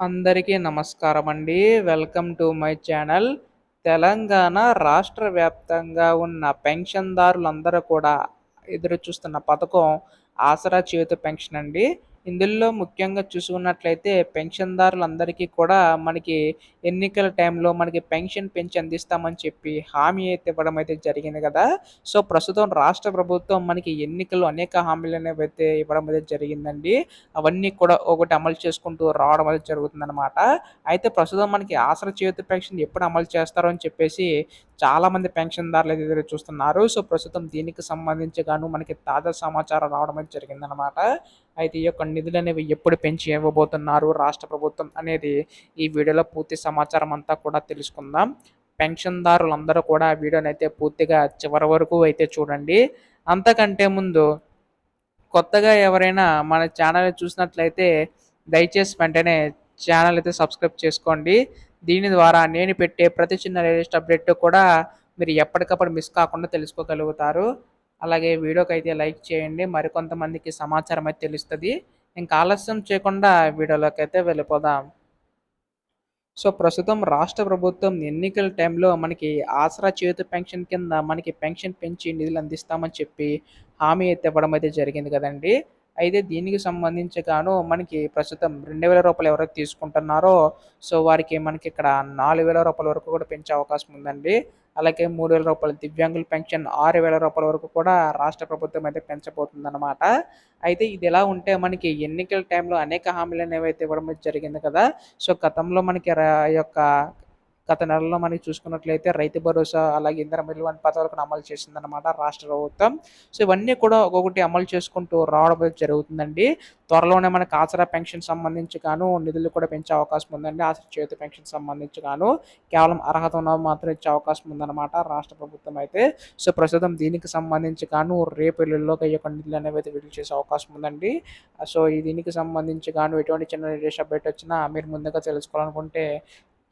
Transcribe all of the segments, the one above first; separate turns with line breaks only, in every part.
అందరికీ నమస్కారమండి. Welcome to my channel. Telangana రాష్ట్ర వ్యాప్తంగా ఉన్న పెన్షన్‌దారులందరూ కూడా ఎదురు చూస్తున్న పథకం ఆసరా చేయూత పెన్షన్ అండి. ఇందులో ముఖ్యంగా చూసుకున్నట్లయితే పెన్షన్‌దారులందరికీ కూడా మనకి ఎన్నికల టైంలో మనకి పెన్షన్ పెంచి అందిస్తామని చెప్పి హామీ అయితే ఇవ్వడం అయితే జరిగింది గదా! సో, ప్రస్తుతం రాష్ట్ర ప్రభుత్వం మనకి ఎన్నికల్లో అనేక హామీలనేవైతే ఇవ్వడం అయితే జరిగిందండి. అవన్నీ కూడా ఒకటి అమలు చేసుకుంటూ రావడం అనేది జరుగుతుందనమాట. అయితే ప్రస్తుతం మనకి ఆసరా చేయూత పెన్షన్ ఎప్పుడు అమలు చేస్తారో అని చెప్పేసి చాలామంది పెన్షన్‌దారులైతే ఎదురు చూస్తున్నారు. సో, ప్రస్తుతం దీనికి సంబంధించి గాను మనకి తాజా సమాచారం రావడం అయితే జరిగిందనమాట. అయితే ఈ యొక్క నిధులనేవి ఎప్పుడు పెంచి ఇవ్వబోతున్నారు రాష్ట్ర ప్రభుత్వం అనేది ఈ వీడియోలో పూర్తి సమాచారం అంతా కూడా తెలుసుకుందాం. పెన్షన్‌దారులందరూ కూడా వీడియోనైతే పూర్తిగా చివరి వరకు అయితే చూడండి. అంతకంటే ముందు కొత్తగా ఎవరైనా మన ఛానల్‌ని చూసినట్లయితే దయచేసి వెంటనే ఛానల్ అయితే సబ్స్క్రైబ్ చేసుకోండి. దీని ద్వారా నేను పెట్టే ప్రతి చిన్న లేటెస్ట్ అప్డేట్ కూడా మీరు ఎప్పటికప్పుడు మిస్ కాకుండా తెలుసుకోగలుగుతారు. అలాగే వీడియోకైతే లైక్ చేయండి. మరికొంతమందికి సమాచారం అయితే తెలుస్తది. ఇంకా ఆలస్యం చేయకుండా వీడియోలోకైతే వెళ్ళిపోదాం. సో, ప్రస్తుతం రాష్ట్ర ప్రభుత్వం ఎన్నికల టైంలో మనకి ఆసరా చేయూత పెన్షన్ కింద మనకి పెన్షన్ పెంచి నిధులు అందిస్తామని చెప్పి హామీ అయితే ఇవ్వడం అయితే జరిగింది కదండీ! అయితే దీనికి సంబంధించి గాను మనకి ప్రస్తుతం రూ. 2000 ఎవరైతే తీసుకుంటున్నారో సో, వారికి మనకిక్కడ రూ. 4000 వరకు కూడా పెంచే అవకాశం ఉందండి. అలాగే రూ. 3000 దివ్యాంగుల పెన్షన్ రూ. 6000 వరకు కూడా రాష్ట్ర ప్రభుత్వం అయితే పెంచబోతుందనమాట. అయితే ఇదిలా ఉంటే మనకి ఎన్నికల టైంలో అనేక హామీలనేవైతే ఇవ్వడం అయితే జరిగింది కదా! సో, గతంలో మనకి యొక్క గత నెలలో మనకి చూసుకున్నట్లయితే రైతు భరోసా, అలాగే ఇందిరమ్మ ఇల్లు వంటి పథకాలు కూడా అమలు చేసిందనమాట రాష్ట్ర ప్రభుత్వం. సో, ఇవన్నీ కూడా ఒక్కొక్కటి అమలు చేసుకుంటూ రావడం అయితే జరుగుతుందండి. త్వరలోనే మనకు ఆసరా పెన్షన్ సంబంధించి గాను నిధులు కూడా పెంచే అవకాశం ఉందండి. ఆసరా చేయూత పెన్షన్ సంబంధించి గాను కేవలం అర్హత ఉన్నవారు మాత్రం ఇచ్చే అవకాశం ఉందన్నమాట రాష్ట్ర ప్రభుత్వం అయితే. సో, ప్రస్తుతం దీనికి సంబంధించి గాను రేపు ఎల్లుండిలోగా ఈ యొక్క నిధులనేవి అయితే విడుదల చేసే అవకాశం ఉందండి. సో, ఈ దీనికి సంబంధించి గాను ఎటువంటి చిన్న లేటెస్ట్ అప్డేట్ వచ్చినా మీరు ముందుగా తెలుసుకోవాలనుకుంటే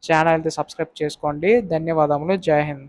ఛానల్ అయితే సబ్స్క్రైబ్ చేసుకోండి. ధన్యవాదములు. జై హింద్.